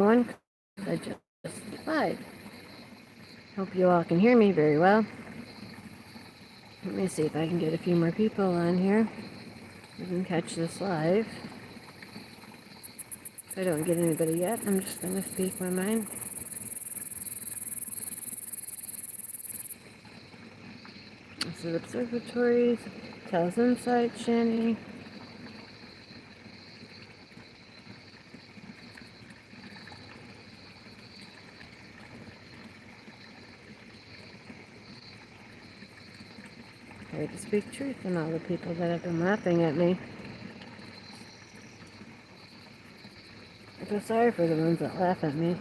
one, I just lied. Hope you all can hear me very well. Let me see if I can get a few more people on here. You can catch this live. If I don't get anybody yet, I'm just going to speak my mind. This is Observatories, Tells Insight, Shani. Here to speak truth and all the people that have been laughing at me. I feel sorry for the ones that laugh at me.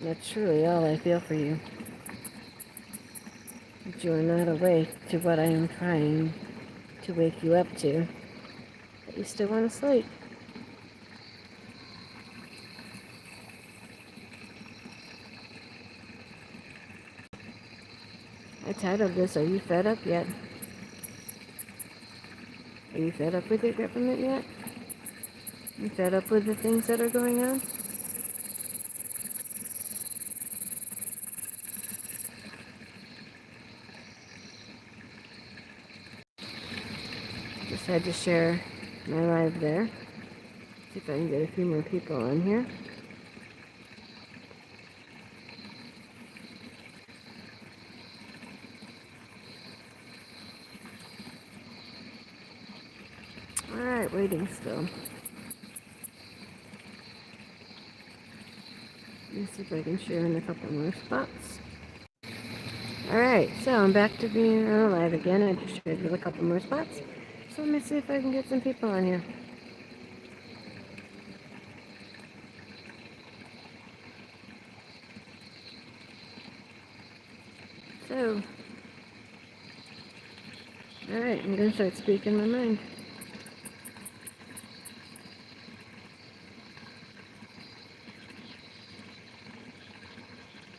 That's truly all I feel for you. That you are not awake to what I am trying to wake you up to. But you still want to sleep. I titled this, Are You Fed Up Yet? Are you fed up with your government yet? Are you fed up with the things that are going on? Just had to share my live there. See if I can get a few more people on here. Alright, waiting still. Let me see if I can share in a couple more spots. Alright, so I'm back to being live again. I just shared with a couple more spots. So let me see if I can get some people on here. So, alright, I'm going to start speaking my mind.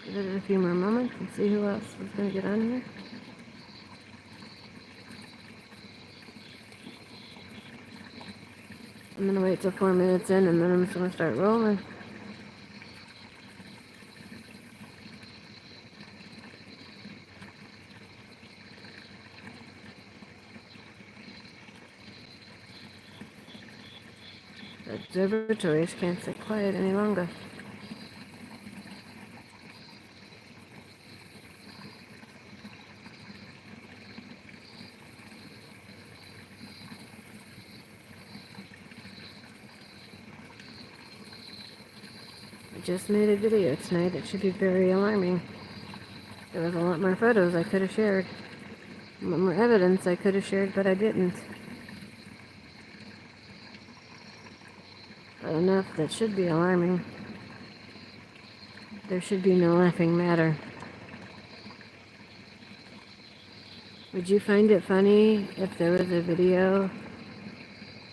Give it a few more moments and see who else is going to get on here. I'm going to wait till 4 minutes in and then I'm just going to start rolling. The observatories can't sit quiet any longer. I just made a video tonight that should be very alarming. There was a lot more photos I could have shared. A lot more evidence I could have shared, but I didn't. But enough that should be alarming. There should be no laughing matter. Would you find it funny if there was a video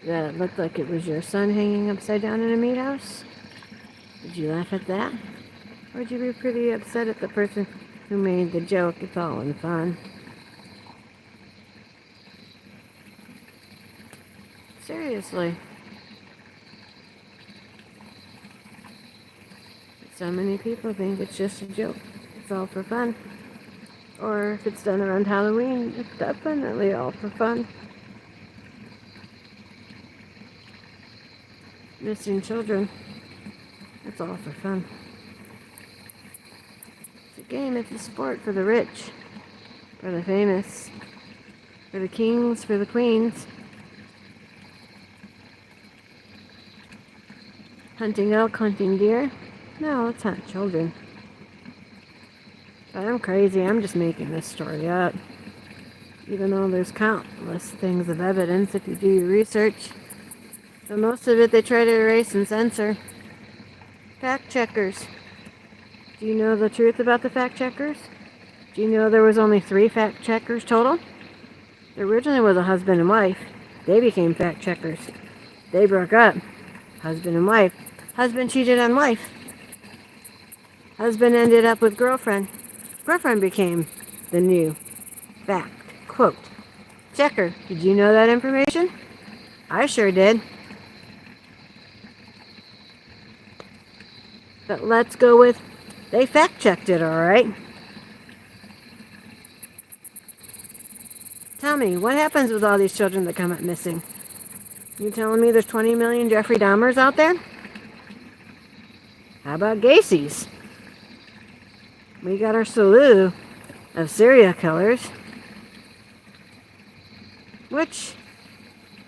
that looked like it was your son hanging upside down in a meat house? Would you laugh at that? Or would you be pretty upset at the person who made the joke? It's all in fun. Seriously. So many people think it's just a joke. It's all for fun. Or if it's done around Halloween, it's definitely all for fun. Missing children, it's all for fun. It's a game, it's a sport for the rich, for the famous, for the kings, for the queens. Hunting elk, hunting deer? No, let's hunt children. But I'm crazy, I'm just making this story up. Even though there's countless things of evidence if you do your research. But most of it they try to erase and censor. Fact checkers. Do you know the truth about the fact checkers? Do you know there was only 3 fact checkers total? There originally was a husband and wife. They became fact checkers. They broke up. Husband and wife. Husband cheated on wife. Husband ended up with girlfriend. Girlfriend became the new fact. Quote. Checker. Did you know that information? I sure did. But let's go with, they fact-checked it, all right? Tell me, what happens with all these children that come up missing? You telling me there's 20 million Jeffrey Dahmers out there? How about Gacy's? We got our slew of serial killers. Which,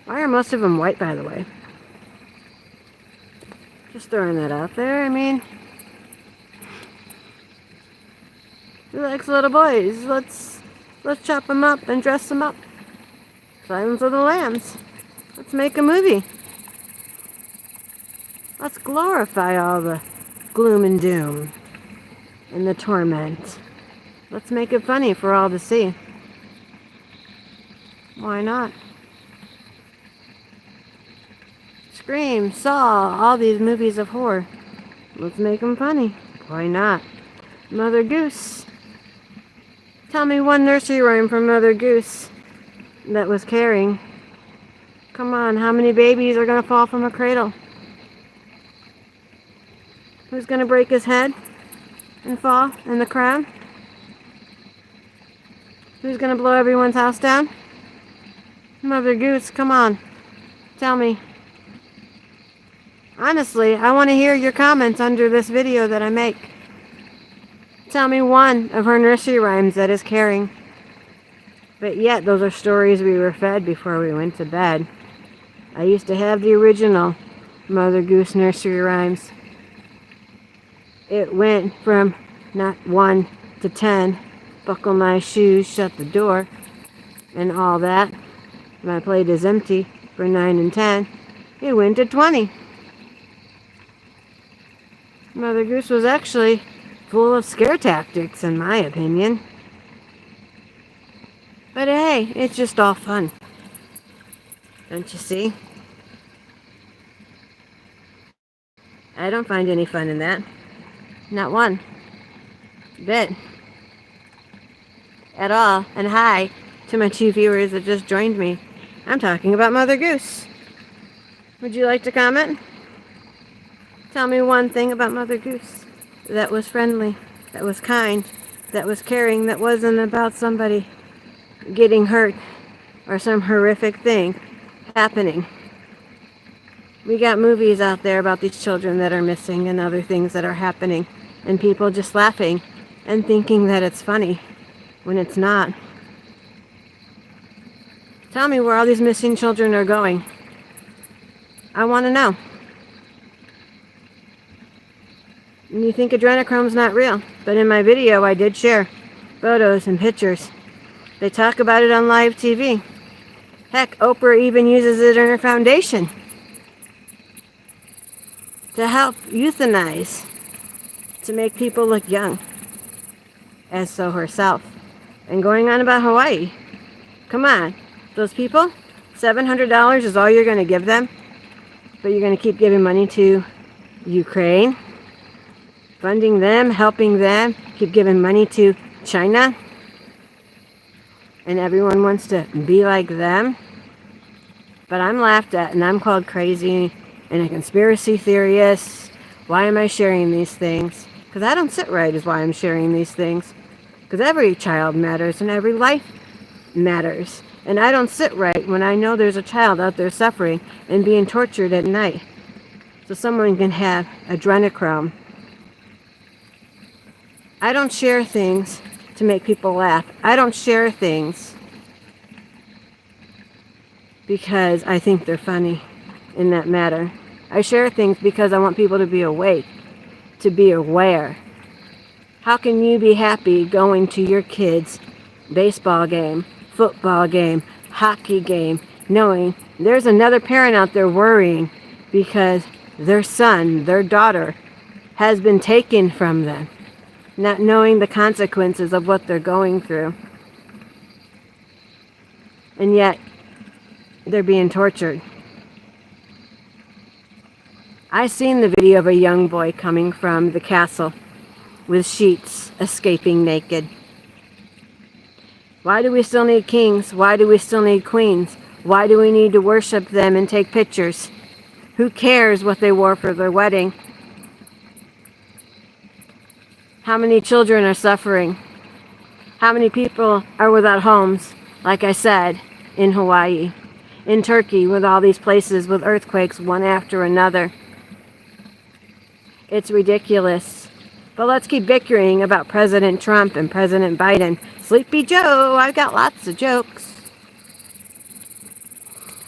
why are most of them white, by the way? Just throwing that out there. I mean, who likes little boys? Let's chop them up and dress them up. Silence of the Lambs. Let's make a movie. Let's glorify all the gloom and doom and the torment. Let's make it funny for all to see. Why not? Scream, Saw, all these movies of horror. Let's make them funny. Why not? Mother Goose. Tell me one nursery rhyme from Mother Goose that was caring. Come on, how many babies are going to fall from a cradle? Who's going to break his head and fall in the crowd? Who's going to blow everyone's house down? Mother Goose, come on. Tell me. Honestly, I want to hear your comments under this video that I make. Tell me one of her nursery rhymes that is caring. But yet, those are stories we were fed before we went to bed. I used to have the original Mother Goose nursery rhymes. It went from not 1 to 10, buckle my shoes, shut the door, and all that. My plate is empty for 9 and 10. It went to 20. Mother Goose was actually full of scare tactics, in my opinion. But hey, it's just all fun. Don't you see? I don't find any fun in that. Not one bit. At all. And hi to my 2 viewers that just joined me. I'm talking about Mother Goose. Would you like to comment? Tell me one thing about Mother Goose that was friendly, that was kind, that was caring, that wasn't about somebody getting hurt or some horrific thing happening. We got movies out there about these children that are missing and other things that are happening, and people just laughing and thinking that it's funny when it's not. Tell me where all these missing children are going. I want to know. And you think adrenochrome's not real, but in my video I did share photos and pictures. They talk about it on live TV. Heck, Oprah even uses it in her foundation to help euthanize, to make people look young, as so herself. And going on about Hawaii. Come on, those people, $700 is all you're going to give them, but you're going to keep giving money to Ukraine, funding them, helping them, keep giving money to China, and everyone wants to be like them. But I'm laughed at and I'm called crazy and a conspiracy theorist. Why am I sharing these things? Because I don't sit right is why I'm sharing these things. Because every child matters and every life matters. And I don't sit right when I know there's a child out there suffering and being tortured at night, so someone can have adrenochrome. I don't share things to make people laugh. I don't share things because I think they're funny in that matter. I share things because I want people to be awake, to be aware. How can you be happy going to your kid's baseball game, football game, hockey game, knowing there's another parent out there worrying because their son, their daughter, has been taken from them, not knowing the consequences of what they're going through. And yet, they're being tortured. I seen the video of a young boy coming from the castle with sheets, escaping naked. Why do we still need kings? Why do we still need queens? Why do we need to worship them and take pictures? Who cares what they wore for their wedding? How many children are suffering? How many people are without homes, like I said, in Hawaii, in Turkey, with all these places with earthquakes one after another? It's ridiculous. But let's keep bickering about President Trump and President Biden. Sleepy Joe, I've got lots of jokes.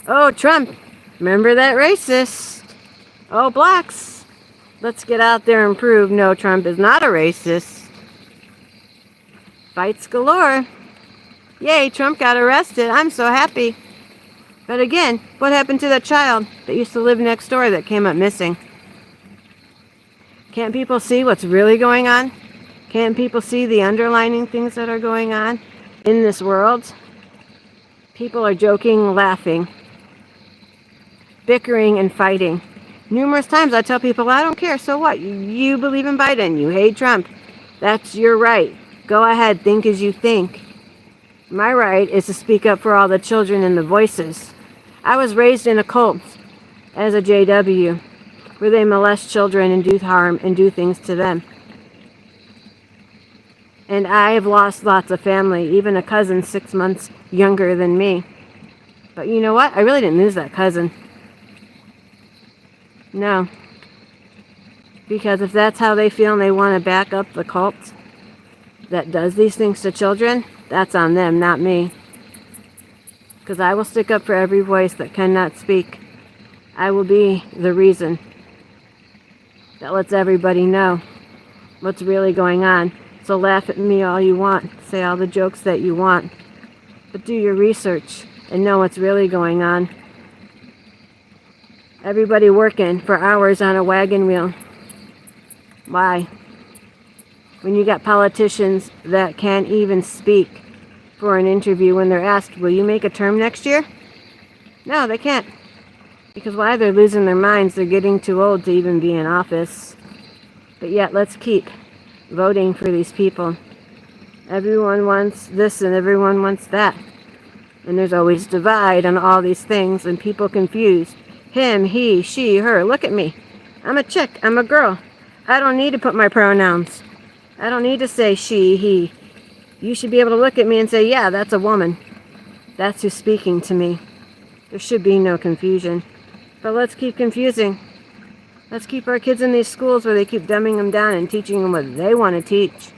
Oh, Trump, remember that racist? Oh, blacks, let's get out there and prove no, Trump is not a racist. Fights galore. Yay, Trump got arrested. I'm so happy. But again, what happened to that child that used to live next door that came up missing? Can't people see what's really going on? Can't people see the underlining things that are going on in this world? People are joking, laughing, bickering, and fighting. Numerous times I tell people, I don't care, so what? You believe in Biden, you hate Trump. That's your right. Go ahead, think as you think. My right is to speak up for all the children and the voices. I was raised in a cult as a JW, where they molest children and do harm and do things to them. And I've lost lots of family, even a cousin 6 months younger than me. But you know what? I really didn't lose that cousin. No. Because if that's how they feel and they want to back up the cult that does these things to children, that's on them, not me. Because I will stick up for every voice that cannot speak. I will be the reason that lets everybody know what's really going on. So laugh at me all you want. Say all the jokes that you want. But do your research and know what's really going on. Everybody working for hours on a wagon wheel. Why? When you got politicians that can't even speak for an interview when they're asked, will you make a term next year? No, they can't. Because why? They're losing their minds. They're getting too old to even be in office. But yet, let's keep voting for these people. Everyone wants this and everyone wants that. And there's always divide on all these things and people confused. Him, he, she, her. Look at me. I'm a chick. I'm a girl. I don't need to put my pronouns. I don't need to say she, he. You should be able to look at me and say, yeah, that's a woman. That's who's speaking to me. There should be no confusion. But let's keep confusing. Let's keep our kids in these schools where they keep dumbing them down and teaching them what they want to teach.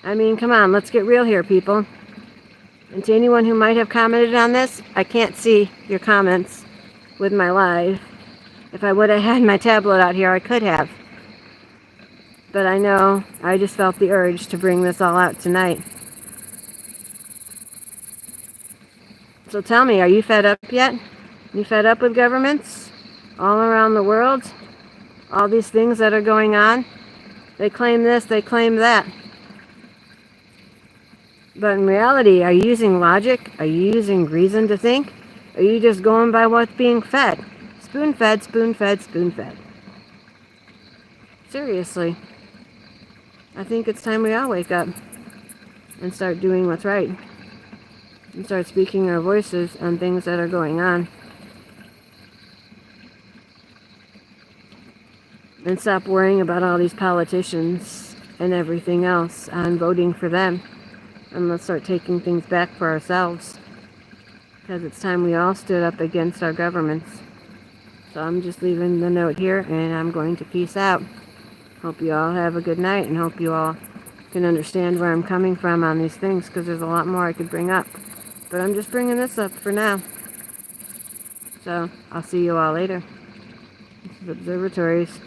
I mean, come on, let's get real here, people. And to anyone who might have commented on this, I can't see your comments with my live. If I would have had my tablet out here, I could have. But I know I just felt the urge to bring this all out tonight. So tell me, are you fed up yet? You fed up with governments all around the world? All these things that are going on? They claim this, they claim that. But in reality, are you using logic? Are you using reason to think? Are you just going by what's being fed? Spoon fed, spoon fed, spoon fed. Seriously. I think it's time we all wake up and start doing what's right. And start speaking our voices on things that are going on. And stop worrying about all these politicians and everything else and voting for them. And let's start taking things back for ourselves. Because it's time we all stood up against our governments. So I'm just leaving the note here and I'm going to peace out. Hope you all have a good night and hope you all can understand where I'm coming from on these things, because there's a lot more I could bring up. But I'm just bringing this up for now. So I'll see you all later. This is Observatories.